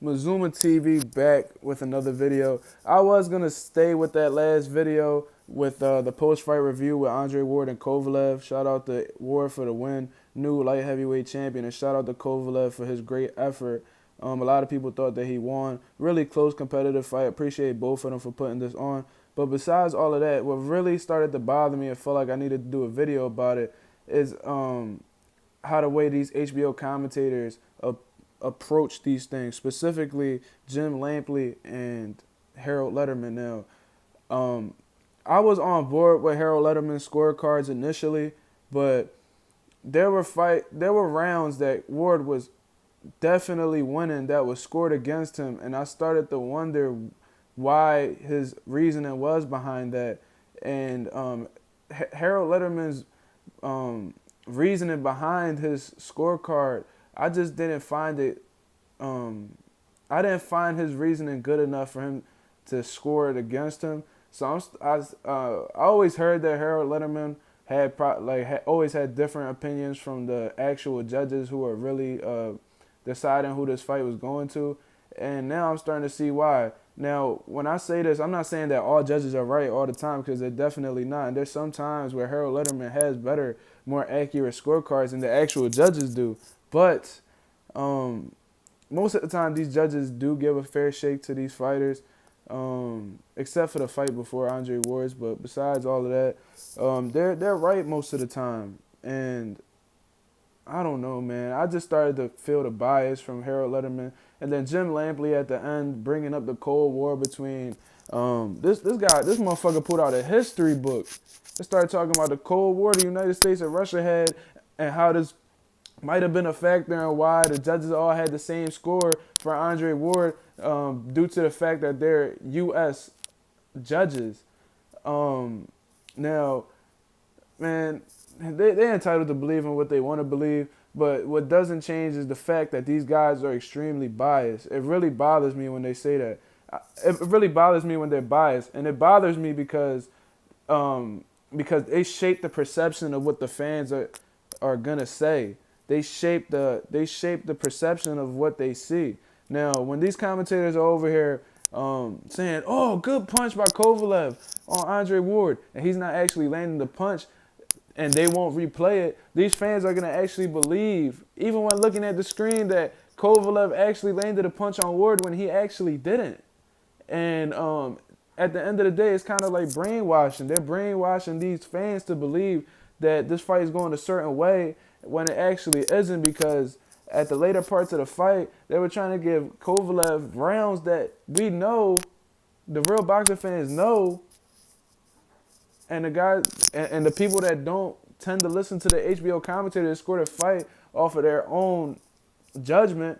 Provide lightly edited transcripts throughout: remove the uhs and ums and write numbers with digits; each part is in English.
Mazuma TV back with another video. I was gonna stay with that last video with the post-fight review with Andre Ward and Kovalev. Shout out to Ward for the win, new light heavyweight champion, and shout out to Kovalev for his great effort. A lot of people thought that he won. Really close competitive fight. Appreciate both of them for putting this on. But besides all of that, what really started to bother me and felt like I needed to do a video about it is how the way these HBO commentators approach these things, specifically Jim Lampley and Harold Letterman. Now, I was on board with Harold Letterman's scorecards initially, but there were rounds that Ward was definitely winning that was scored against him, and I started to wonder why his reasoning was behind that. And Harold Letterman's reasoning behind his scorecard, I just didn't find it. I didn't find his reasoning good enough for him to score it against him. So I always heard that Harold Letterman always had different opinions from the actual judges who were really deciding who this fight was going to, and now I'm starting to see why. Now, when I say this, I'm not saying that all judges are right all the time, because they're definitely not. And there's some times where Harold Letterman has better, more accurate scorecards than the actual judges do. But most of the time, these judges do give a fair shake to these fighters, except for the fight before Andre Ward's. But besides all of that, they're right most of the time. And I don't know, man. I just started to feel the bias from Harold Letterman, and then Jim Lampley at the end bringing up the Cold War between this motherfucker put out a history book. They started talking about the Cold War the United States and Russia had, and how this might have been a factor in why the judges all had the same score for Andre Ward, due to the fact that they're U.S. judges. Now, man, they're entitled to believe in what they want to believe, but what doesn't change is the fact that these guys are extremely biased. It really bothers me when they say that. It really bothers me when they're biased, and it bothers me because they shape the perception of what the fans are gonna say. They shape the perception of what they see. Now, when these commentators are over here saying, "Oh, good punch by Kovalev on Andre Ward," and he's not actually landing the punch, and they won't replay it, these fans are going to actually believe, even when looking at the screen, that Kovalev actually landed a punch on Ward when he actually didn't. And at the end of the day, it's kind of like brainwashing. They're brainwashing these fans to believe that this fight is going a certain way when it actually isn't, because at the later parts of the fight, they were trying to give Kovalev rounds that we know, the real boxing fans know, and the guys and the people that don't tend to listen to the HBO commentators that score the fight off of their own judgment,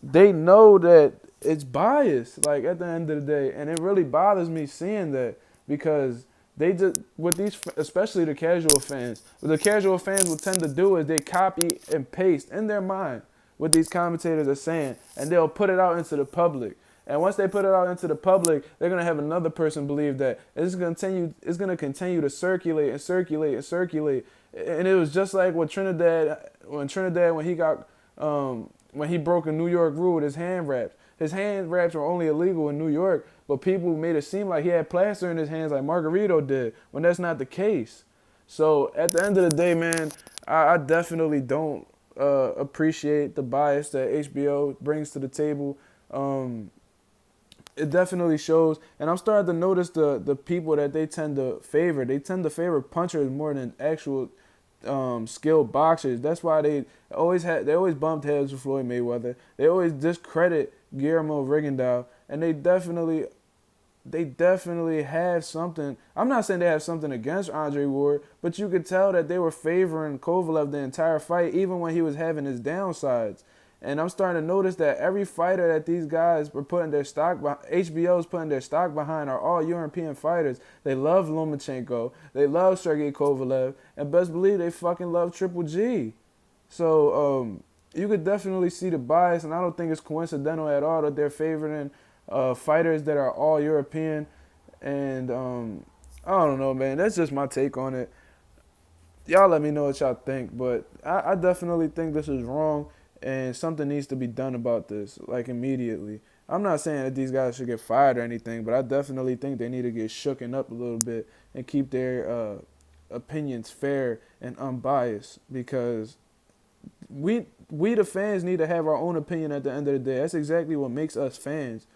they know that it's biased, like, at the end of the day. And it really bothers me seeing that, because they just, with these, especially the casual fans, what the casual fans will tend to do is they copy and paste in their mind what these commentators are saying, and they'll put it out into the public. And once they put it out into the public, they're gonna have another person believe that it's gonna continue to circulate and circulate and circulate. And it was just like with Trinidad, when he got when he broke a New York rule with his hand wraps. His hand wraps were only illegal in New York, but people made it seem like he had plaster in his hands like Margarito did, when that's not the case. So at the end of the day, man, I definitely don't appreciate the bias that HBO brings to the table. It definitely shows, and I'm starting to notice the people that they tend to favor. They tend to favor punchers more than actual skilled boxers. That's why they always bumped heads with Floyd Mayweather. They always discredit Guillermo Rigondeaux, and they definitely have something. I'm not saying they have something against Andre Ward, but you could tell that they were favoring Kovalev the entire fight, even when he was having his downsides. And I'm starting to notice that every fighter that these guys were putting their stock behind, HBO's putting their stock behind, are all European fighters. They love Lomachenko, they love Sergey Kovalev, and best believe they fucking love Triple G. So you could definitely see the bias, and I don't think it's coincidental at all that they're favoring fighters that are all European. And I don't know, man. That's just my take on it. Y'all let me know what y'all think, but I definitely think this is wrong. and something needs to be done about this, like immediately. I'm not saying that these guys should get fired or anything, but I definitely think they need to get shooken up a little bit and keep their opinions fair and unbiased, because we the fans need to have our own opinion at the end of the day. That's exactly what makes us fans.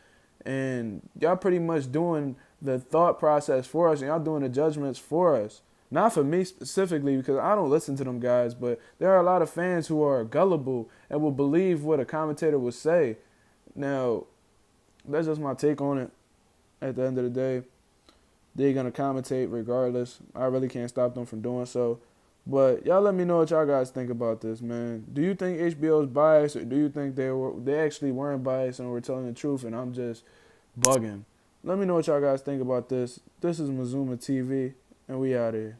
And y'all pretty much doing the thought process for us, and y'all doing the judgments for us. Not for me specifically, because I don't listen to them guys, but there are a lot of fans who are gullible and will believe what a commentator would say. Now, that's just my take on it. At the end of the day, they're going to commentate regardless. I really can't stop them from doing so. But y'all let me know what y'all guys think about this, man. Do you think HBO is biased, or do you think they actually weren't biased and were telling the truth and I'm just bugging? Let me know what y'all guys think about this. This is Mazuma TV, and we out here.